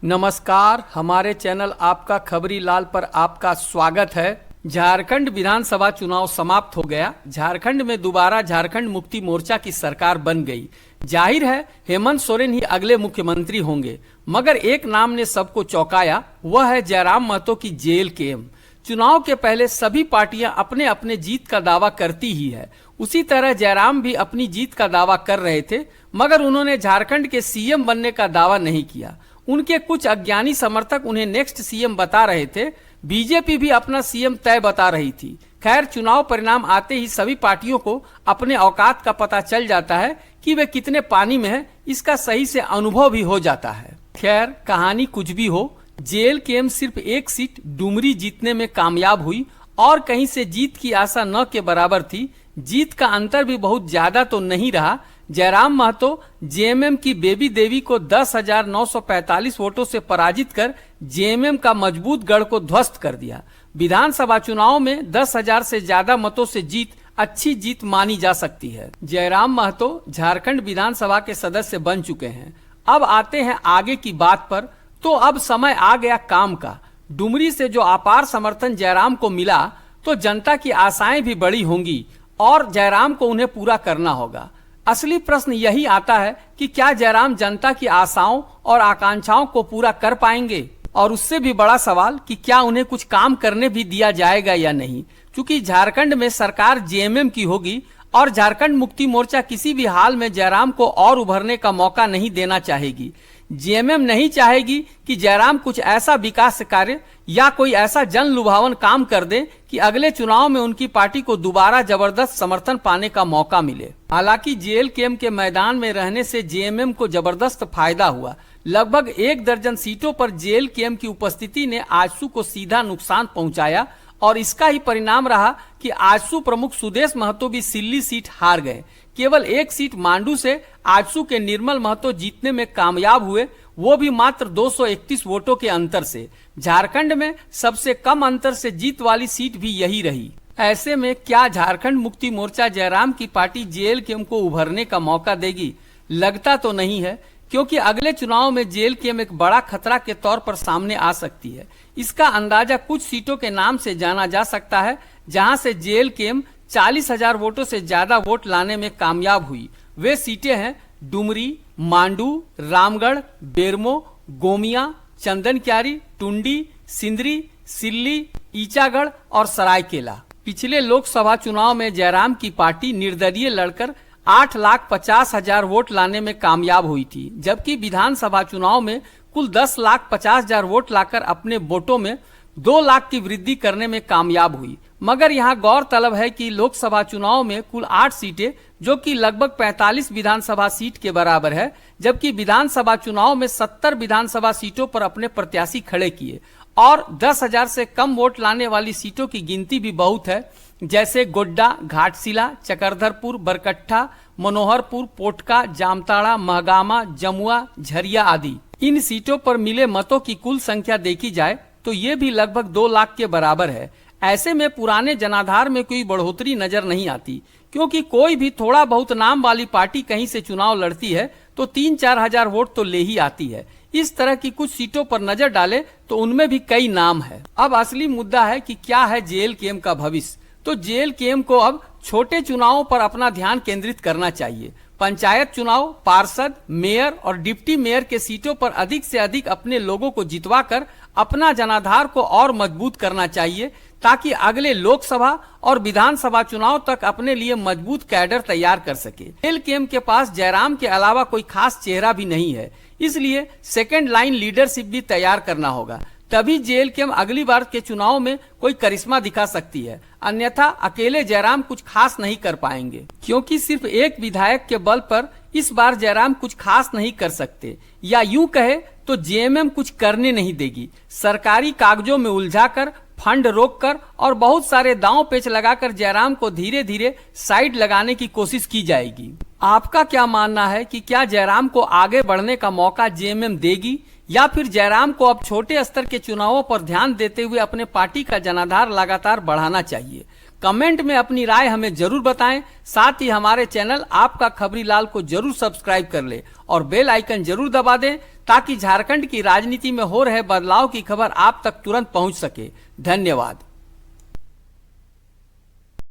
नमस्कार, हमारे चैनल आपका खबरी लाल पर आपका स्वागत है। झारखंड विधानसभा चुनाव समाप्त हो गया। झारखंड में दोबारा झारखंड मुक्ति मोर्चा की सरकार बन गई। जाहिर है हेमंत सोरेन ही अगले मुख्यमंत्री होंगे, मगर एक नाम ने सबको चौंकाया, वह है जयराम महतो की जेल केम। चुनाव के पहले सभी पार्टियां अपने अपने जीत का दावा करती ही है। उसी तरह जयराम भी अपनी जीत का दावा कर रहे थे, मगर उन्होंने झारखंड के सीएम बनने का दावा नहीं किया। उनके कुछ अज्ञानी समर्थक उन्हें नेक्स्ट सीएम बता रहे थे। बीजेपी भी अपना सीएम तय बता रही थी। खैर, चुनाव परिणाम आते ही सभी पार्टियों को अपने औकात का पता चल जाता है कि वे कितने पानी में हैं, इसका सही से अनुभव भी हो जाता है। खैर, कहानी कुछ भी हो, जेल केम सिर्फ एक सीट डुमरी जीतने में कामयाब हुई और कहीं से जीत की आशा न के बराबर थी। जीत का अंतर भी बहुत ज्यादा तो नहीं रहा। जयराम महतो जेएमएम की बेबी देवी को 10,945 वोटों से पराजित कर जेएमएम का मजबूत गढ़ को ध्वस्त कर दिया। विधानसभा चुनाव में 10,000 से ज्यादा मतों से जीत अच्छी जीत मानी जा सकती है। जयराम महतो झारखंड विधानसभा के सदस्य बन चुके हैं। अब आते हैं आगे की बात पर। तो अब समय आ गया काम का। डुमरी से जो अपार समर्थन जयराम को मिला, तो जनता की आशाएं भी बड़ी होंगी और जयराम को उन्हें पूरा करना होगा। असली प्रश्न यही आता है कि क्या जयराम जनता की आशाओं और आकांक्षाओं को पूरा कर पाएंगे, और उससे भी बड़ा सवाल कि क्या उन्हें कुछ काम करने भी दिया जाएगा या नहीं। क्योंकि झारखंड में सरकार जेएमएम की होगी और झारखंड मुक्ति मोर्चा किसी भी हाल में जयराम को और उभरने का मौका नहीं देना चाहेगी। जेएमएम नहीं चाहेगी कि जयराम कुछ ऐसा विकास कार्य या कोई ऐसा जन लुभावन काम कर दे कि अगले चुनाव में उनकी पार्टी को दोबारा जबरदस्त समर्थन पाने का मौका मिले। हालांकि जेल केम के मैदान में रहने से जेएमएम को जबरदस्त फायदा हुआ। लगभग 1 दर्जन सीटों पर जेल केम की उपस्थिति ने आजसू को सीधा नुकसान पहुंचाया और इसका ही परिणाम रहा कि आजसू प्रमुख सुदेश महतो भी सिल्ली सीट हार गए। केवल एक सीट मांडू से आजसू के निर्मल महतो जीतने में कामयाब हुए, वो भी मात्र 231 वोटों के अंतर से। झारखंड में सबसे कम अंतर से जीत वाली सीट भी यही रही। ऐसे में क्या झारखंड मुक्ति मोर्चा जयराम की पार्टी जेल केम को उभरने का मौका देगी? लगता तो नहीं है, क्योंकि अगले चुनाव में जेल केम एक बड़ा खतरा के तौर पर सामने आ सकती है। इसका अंदाजा कुछ सीटों के नाम से जाना जा सकता है, जहां से जेल केम 40,000 वोटों से ज्यादा वोट लाने में कामयाब हुई। वे सीटें हैं डुमरी, मांडू, रामगढ़, बेरमो, गोमिया, चंदनक्यारी, टुंडी, सिंदरी, सिल्ली, ईचागढ़ और सरायकेला। पिछले लोकसभा चुनाव में जयराम की पार्टी निर्दलीय लड़कर 8,50,000 वोट लाने में कामयाब हुई थी, जबकि विधानसभा चुनाव में कुल 10,50,000 वोट लाकर अपने वोटों में 2 लाख की वृद्धि करने में कामयाब हुई। मगर यहाँ गौरतलब है कि लोकसभा चुनाव में कुल 8 सीटें, जो कि लगभग 45 विधानसभा सीट के बराबर है, जबकि विधानसभा चुनाव में 70 विधानसभा सीटों पर अपने प्रत्याशी खड़े किए और 10,000 से कम वोट लाने वाली सीटों की गिनती भी बहुत है, जैसे गोड्डा, घाटशिला, चकरधरपुर, बरकट्ठा, मनोहरपुर, पोटका, जामताड़ा, महगामा, जमुआ, झरिया आदि। इन सीटों पर मिले मतों की कुल संख्या देखी जाए तो ये भी लगभग 2 लाख के बराबर है। ऐसे में पुराने जनाधार में कोई बढ़ोतरी नजर नहीं आती, क्योंकि कोई भी थोड़ा बहुत नाम वाली पार्टी कहीं से चुनाव लड़ती है तो 3-4 हजार वोट तो ले ही आती है। इस तरह की कुछ सीटों पर नजर डाले तो उनमें भी कई नाम है। अब असली मुद्दा है कि क्या है जेल केम का भविष्य। तो जेल केम को अब छोटे चुनावों पर अपना ध्यान केंद्रित करना चाहिए। पंचायत चुनाव, पार्षद, मेयर और डिप्टी मेयर के सीटों पर अधिक से अधिक अपने लोगों को जितवाकर अपना जनाधार को और मजबूत करना चाहिए, ताकि अगले लोकसभा और विधानसभा चुनाव तक अपने लिए मजबूत कैडर तैयार कर सके। जेल केम के पास जयराम के अलावा कोई खास चेहरा भी नहीं है, इसलिए सेकेंड लाइन लीडरशिप भी तैयार करना होगा। तभी जेल केम अगली बार के चुनाव में कोई करिश्मा दिखा सकती है, अन्यथा अकेले जयराम कुछ खास नहीं कर पाएंगे। क्योंकि सिर्फ एक विधायक के बल पर इस बार जयराम कुछ खास नहीं कर सकते, या यूं कहे तो जेएमएम कुछ करने नहीं देगी। सरकारी कागजों में उलझाकर, फंड रोककर और बहुत सारे दांव पेच लगाकर जयराम को धीरे धीरे साइड लगाने की कोशिश की जाएगी। आपका क्या मानना है कि क्या जयराम को आगे बढ़ने का मौका जेएमएम देगी, या फिर जयराम को अब छोटे स्तर के चुनावों पर ध्यान देते हुए अपने पार्टी का जनाधार लगातार बढ़ाना चाहिए? कमेंट में अपनी राय हमें जरूर बताएं। साथ ही हमारे चैनल आपका खबरी लाल को जरूर सब्सक्राइब कर ले और बेल आइकन जरूर दबा दें, ताकि झारखंड की राजनीति में हो रहे बदलाव की खबर आप तक तुरंत पहुंच सके। धन्यवाद।